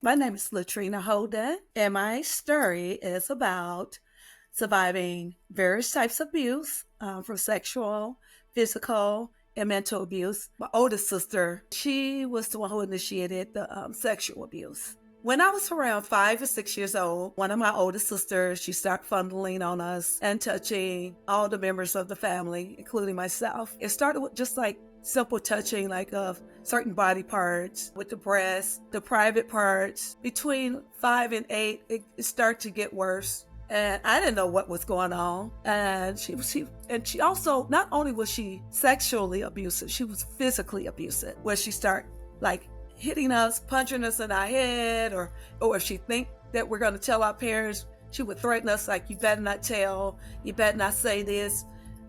My name is LaTrena Holden, and my story is about surviving various types of abuse, from sexual, physical, and mental abuse. My oldest sister, she was the one who initiated the sexual abuse. When I was around 5 or 6 years old, one of my oldest sisters, she started fondling on us and touching all the members of the family, including myself. It started with just like simple touching, like of certain body parts, with the breasts, the private parts. Between 5 and 8, it started to get worse. And I didn't know what was going on. And she also, not only was she sexually abusive, she was physically abusive, where she started like hitting us, punching us in our head, or if she think that we're going to tell our parents, she would threaten us like, you better not tell, you better not say this,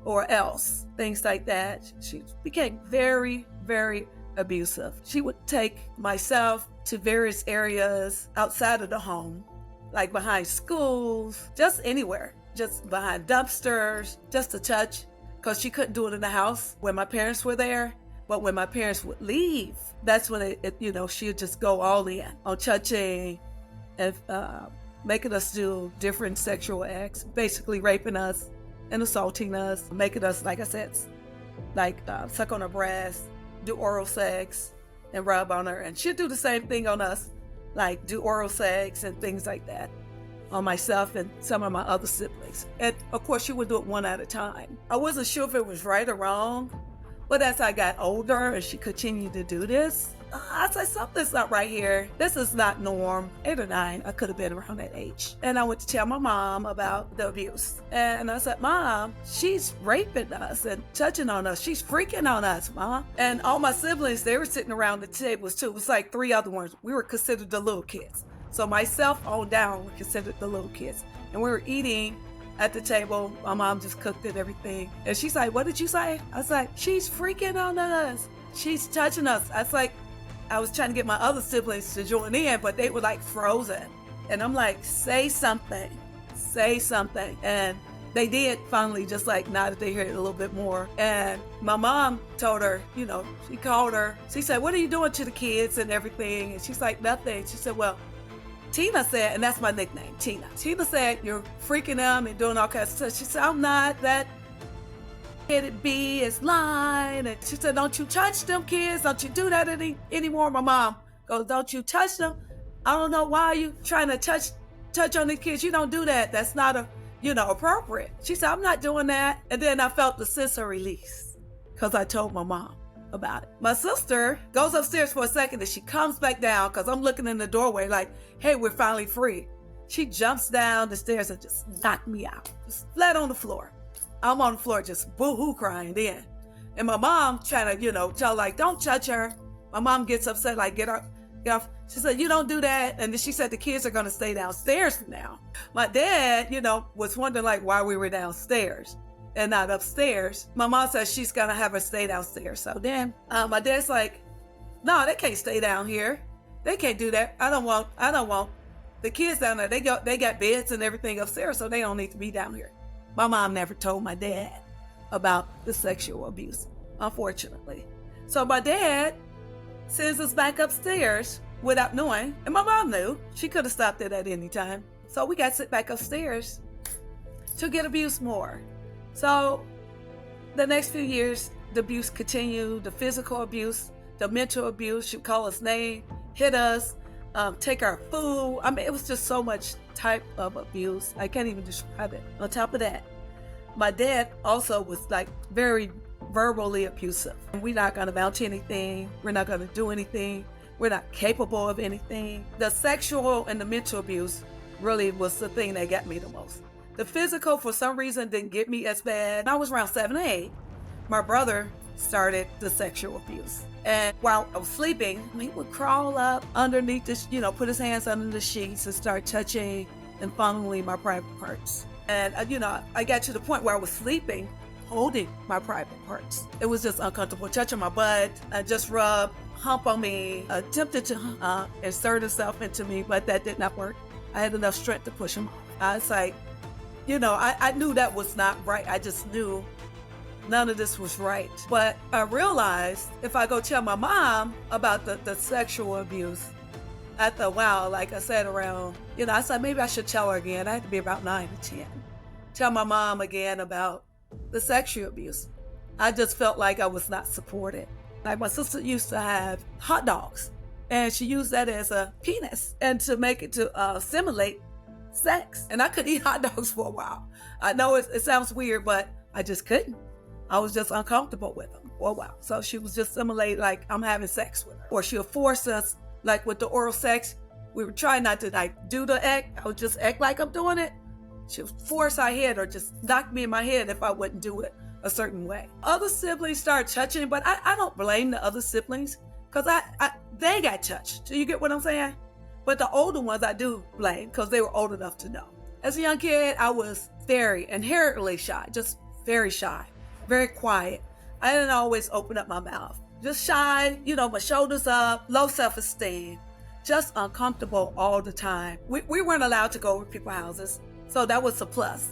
or else, things like that. She became very, very abusive. She would take myself to various areas outside of the home, like behind schools, just anywhere, just behind dumpsters, just to touch, because she couldn't do it in the house when my parents were there. But when my parents would leave, that's when she would just go all in on touching and making us do different sexual acts, basically raping us and assaulting us, making us, like I said, suck on her breast, do oral sex, and rub on her. And she'd do the same thing on us, like do oral sex and things like that on myself and some of my other siblings. And of course, she would do it one at a time. I wasn't sure if it was right or wrong, but as I got older and she continued to do this, I said, something's not right here. This is not norm. 8 or 9, I could have been around that age. And I went to tell my mom about the abuse. And I said, Mom, she's raping us and touching on us. She's freaking on us, Mom. And all my siblings, they were sitting around the tables too. It was like 3 other ones. We were considered the little kids. So myself on down were considered the little kids. And we were eating at the table. My mom just cooked it, everything. And she's like, what did you say? I was like, she's freaking on us. She's touching us. I was like, I was trying to get my other siblings to join in, but they were like frozen. And I'm like, say something. And they did finally just like nodded their head a little bit more. And my mom told her, she called her. She said, what are you doing to the kids and everything? And she's like, nothing. She said, well, Tina said, and that's my nickname, Tina. Tina said, you're freaking them and doing all kinds of stuff. She said, I'm not. That it be is lying. And she said, don't you touch them kids. Don't you do that anymore. My mom goes, don't you touch them. I don't know why you trying to touch on these kids. You don't do that. That's not appropriate. She said, I'm not doing that. And then I felt the sense of release because I told my mom about it. My sister goes upstairs for a second and she comes back down because I'm looking in the doorway like, hey, we're finally free. She jumps down the stairs and just knocked me out, just flat on the floor. I'm on the floor just boo-hoo crying then. And my mom trying to, tell like, don't touch her. My mom gets upset, like, get off. She said, you don't do that. And then she said the kids are going to stay downstairs now. My dad, was wondering like why we were downstairs and not upstairs. My mom says she's going to have her stay downstairs. So then my dad's like, no, they can't stay down here. They can't do that. I don't want the kids down there. They got beds and everything upstairs, so they don't need to be down here. My mom never told my dad about the sexual abuse, unfortunately. So my dad sends us back upstairs without knowing, and my mom knew. She could have stopped it at any time. So we got sent back upstairs to get abused more. So the next few years, the abuse continued, the physical abuse, the mental abuse. She'd call us names, hit us, take our food. I mean, it was just so much type of abuse. I can't even describe it. On top of that, my dad also was like very verbally abusive. We're not going to amount to anything. We're not going to do anything. We're not capable of anything. The sexual and the mental abuse really was the thing that got me the most. The physical, for some reason, didn't get me as bad. I was around 7 or 8. My brother started the sexual abuse. And while I was sleeping, he would crawl up underneath this, put his hands under the sheets and start touching and fondling my private parts. And, I got to the point where I was sleeping, holding my private parts. It was just uncomfortable, touching my butt, just hump on me, attempted to insert himself into me, but that did not work. I had enough strength to push him off. I was like, I knew that was not right. I just knew none of this was right. But I realized if I go tell my mom about the sexual abuse, after a while, like I said, around, I said maybe I should tell her again. I had to be about 9 or 10. Tell my mom again about the sexual abuse. I just felt like I was not supported. Like my sister used to have hot dogs, and she used that as a penis and to make it to simulate sex. And I could eat hot dogs for a while. I know it sounds weird, but I just couldn't. I was just uncomfortable with them for a while. So she was just simulate like I'm having sex with her. Or she'll force us, like with the oral sex, we were trying not to like do the act. I would just act like I'm doing it. She'll force our head or just knock me in my head if I wouldn't do it a certain way. Other siblings start touching, but I don't blame the other siblings because they got touched. Do you get what I'm saying? But the older ones I do blame because they were old enough to know. As a young kid, I was very inherently shy, just very shy, very quiet. I didn't always open up my mouth. Just shy, my shoulders up, low self-esteem, just uncomfortable all the time. We weren't allowed to go over people's houses, so that was a plus.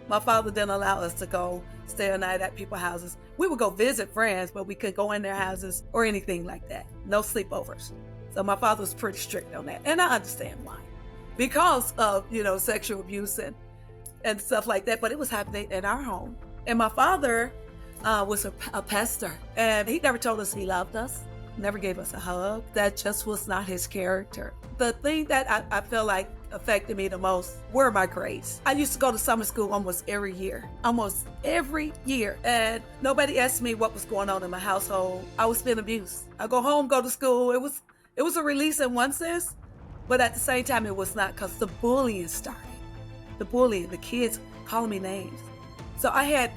My father didn't allow us to go stay a night at people's houses. We would go visit friends, but we couldn't go in their houses or anything like that. No sleepovers. So my father was pretty strict on that. And I understand why. Because of, sexual abuse and stuff like that. But it was happening in our home. And my father was a pastor. And he never told us he loved us. Never gave us a hug. That just was not his character. The thing that I feel like affected me the most were my grades. I used to go to summer school almost every year. And nobody asked me what was going on in my household. I was being abused. I go home, go to school. It was a release in one sense, but at the same time it was not, because the bullying started. The bullying, the kids calling me names. So I had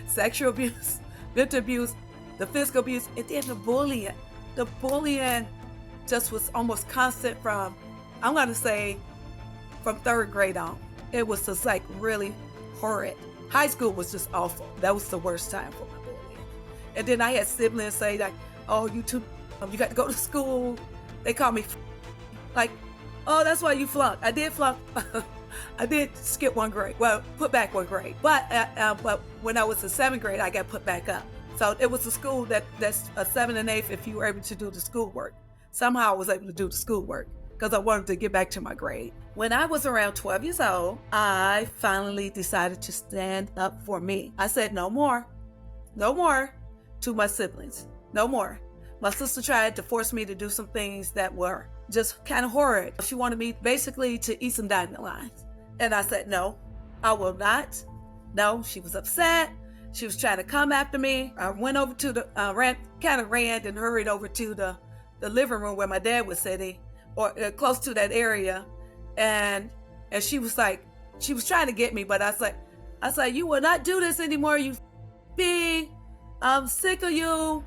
sexual abuse, mental abuse, the physical abuse, and then the bullying. The bullying just was almost constant from, I'm going to say, from 3rd grade on. It was just like really horrid. High school was just awful. That was the worst time for my bullying. And then I had siblings say like, oh, you got to go to school. They call me like, oh, that's why you flunked. I did flunk. I did skip 1 grade. Well, put back 1 grade. But when I was in 7th grade, I got put back up. So it was a school that's a 7th and 8th if you were able to do the schoolwork. Somehow I was able to do the schoolwork because I wanted to get back to my grade. When I was around 12 years old, I finally decided to stand up for me. I said, no more to my siblings. No more. My sister tried to force me to do some things that were just kind of horrid. She wanted me basically to eat some dandelions. And I said, no, I will not. No, she was upset. She was trying to come after me. I went over to the, ran and hurried over to the living room where my dad was sitting, or close to that area. And she was like, she was trying to get me, but I said, you will not do this anymore, you big. I'm sick of you.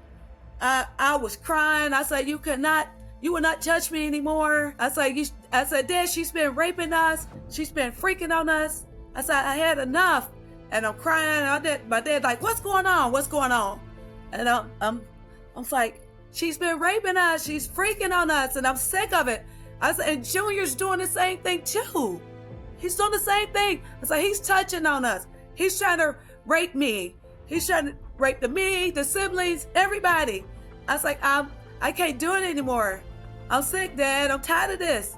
I was crying. I said, you will not touch me anymore. I said, Dad, she's been raping us. She's been freaking on us. I said, I had enough. And I'm crying. My dad like, what's going on? What's going on? And I'm like, she's been raping us. She's freaking on us. And I'm sick of it. I said, and Junior's doing the same thing too. He's doing the same thing. I said, he's touching on us. He's trying to rape me. He's trying to rape me, the siblings, everybody. I was like, I can't do it anymore. I'm sick, Dad. I'm tired of this.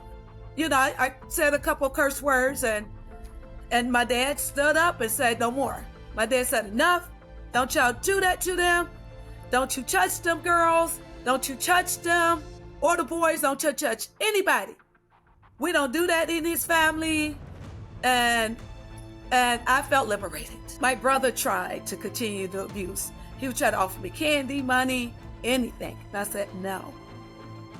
I said a couple of curse words and my dad stood up and said, no more. My dad said, enough. Don't y'all do that to them. Don't you touch them girls. Don't you touch them. Or the boys, don't touch anybody. We don't do that in his family. And I felt liberated. My brother tried to continue the abuse. He would try to offer me candy, money, anything. And I said, no.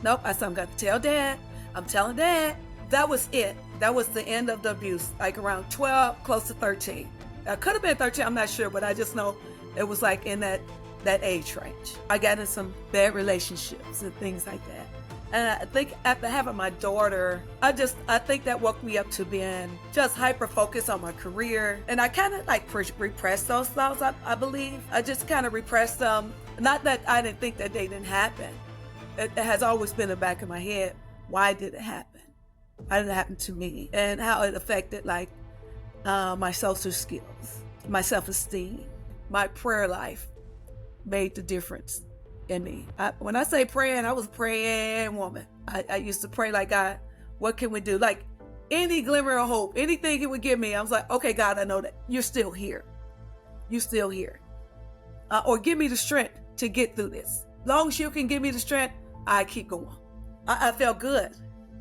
Nope. I said, I'm going to tell Dad. I'm telling Dad. That was it. That was the end of the abuse, like around 12, close to 13. I could have been 13, I'm not sure, but I just know it was like in that age range. I got in some bad relationships and things like that. And I think after having my daughter, I think that woke me up to being just hyper-focused on my career. And I kind of like repressed those thoughts, I believe. I just kind of repressed them. Not that I didn't think that they didn't happen. It has always been in the back of my head. Why did it happen? Why did it happen to me? And how it affected like my social skills, my self-esteem, my prayer life made the difference in me. When I say praying, I was a praying woman. I used to pray like, God, what can we do? Like any glimmer of hope, anything He would give me, I was like, okay, God, I know that you're still here. You're still here. Or give me the strength to get through this. Long as you can give me the strength, I keep going. I felt good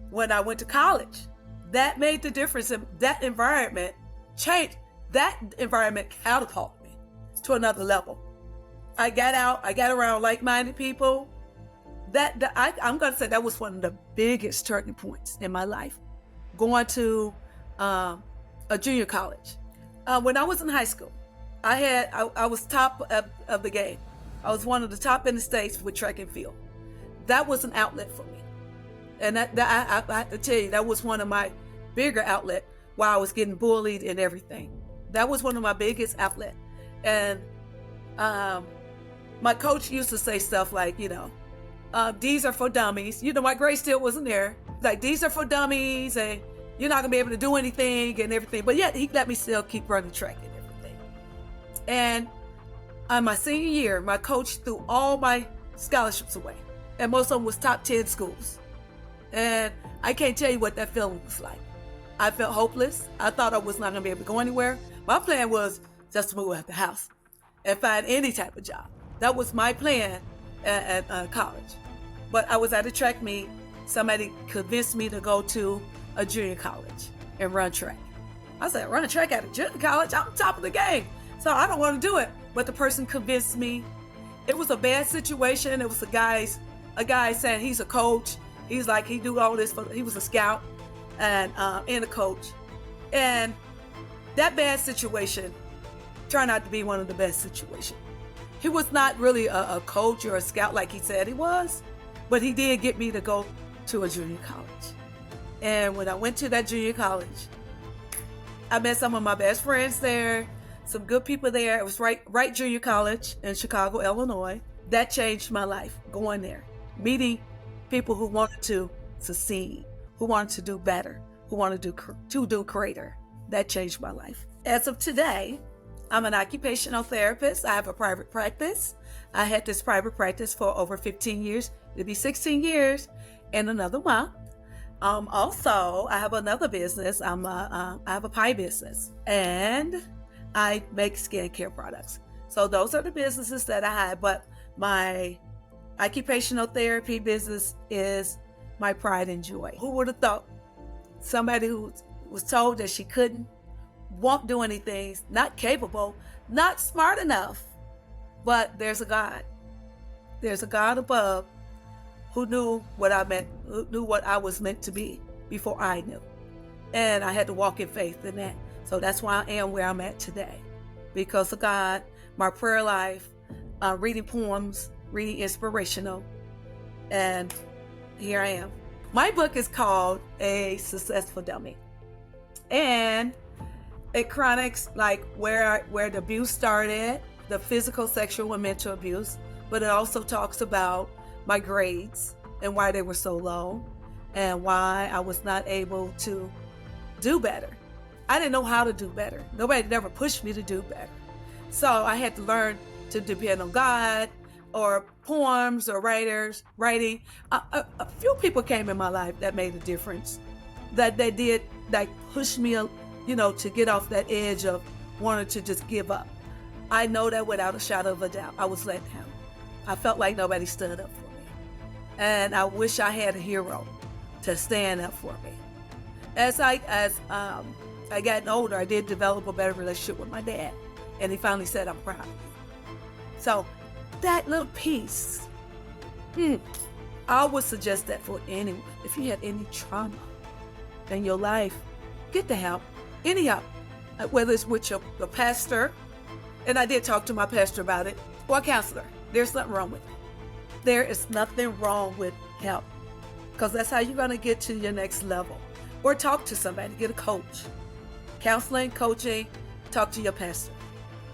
when I went to college. That made the difference. In that environment changed. That environment catapulted me to another level. I got out. I got around like-minded people. I'm going to say that was one of the biggest turning points in my life. Going to a junior college. When I was in high school, I was top of the game. I was one of the top in the states with track and field. That was an outlet for me. And I have to tell you, that was one of my bigger outlets while I was getting bullied and everything. That was one of my biggest outlets. And my coach used to say stuff like, these are for dummies. My grade still wasn't there. Like, these are for dummies and you're not going to be able to do anything and everything. But yet he let me still keep running track and everything. And my senior year, my coach threw all my scholarships away. And most of them was top 10 schools. And I can't tell you what that feeling was like. I felt hopeless. I thought I was not going to be able to go anywhere. My plan was just to move out the house and find any type of job. That was my plan at college. But I was at a track meet. Somebody convinced me to go to a junior college and run track. I said, run track at a junior college? I'm top of the game. So I don't want to do it. But the person convinced me. It was a bad situation. It was a guy saying he's a coach. He's like, he do all this he was a scout and a coach. And that bad situation turned out to be one of the best situations. He was not really a coach or a scout like he said he was, but he did get me to go to a junior college. And when I went to that junior college, I met some of my best friends there, some good people there. It was right junior college in Chicago, Illinois. That changed my life, going there, meeting people who wanted to succeed, who wanted to do better, who wanted to do greater. That changed my life. As of today, I'm an occupational therapist. I have a private practice. I had this private practice for over 15 years. It'll be 16 years in another month. Also, I have another business. I have a pie business, and I make skincare products. So those are the businesses that I have. But my occupational therapy business is my pride and joy. Who would have thought somebody who was told that she won't do anything, not capable, not smart enough, but there's a God. There's a God above who knew what I was meant to be before I knew. And I had to walk in faith in that. So that's why I am where I'm at today. Because of God, my prayer life, reading poems, reading inspirational, and here I am. My book is called A Successful Dummy. And it chronicles like where the abuse started, the physical, sexual, and mental abuse, but it also talks about my grades and why they were so low and why I was not able to do better. I didn't know how to do better. Nobody never pushed me to do better. So I had to learn to depend on God or poems or writing. A few people came in my life that made a difference, that they did like push me, to get off that edge of wanting to just give up. I know that without a shadow of a doubt. I was let down. I felt like nobody stood up for me. And I wish I had a hero to stand up for me. As I got older, I did develop a better relationship with my dad. And he finally said, I'm proud of you. So that little piece, I would suggest that for anyone. If you had any trauma in your life, get the help, any help, whether it's with your pastor, and I did talk to my pastor about it, or a counselor. There's nothing wrong with it. There is nothing wrong with help, because that's how you're going to get to your next level. Or talk to somebody, get a coach. Counseling, coaching, talk to your pastor.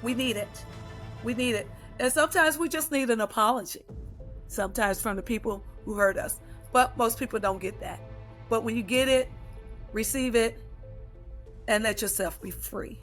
We need it. We need it. And sometimes we just need an apology. Sometimes from the people who hurt us. But most people don't get that. But when you get it, receive it, and let yourself be free.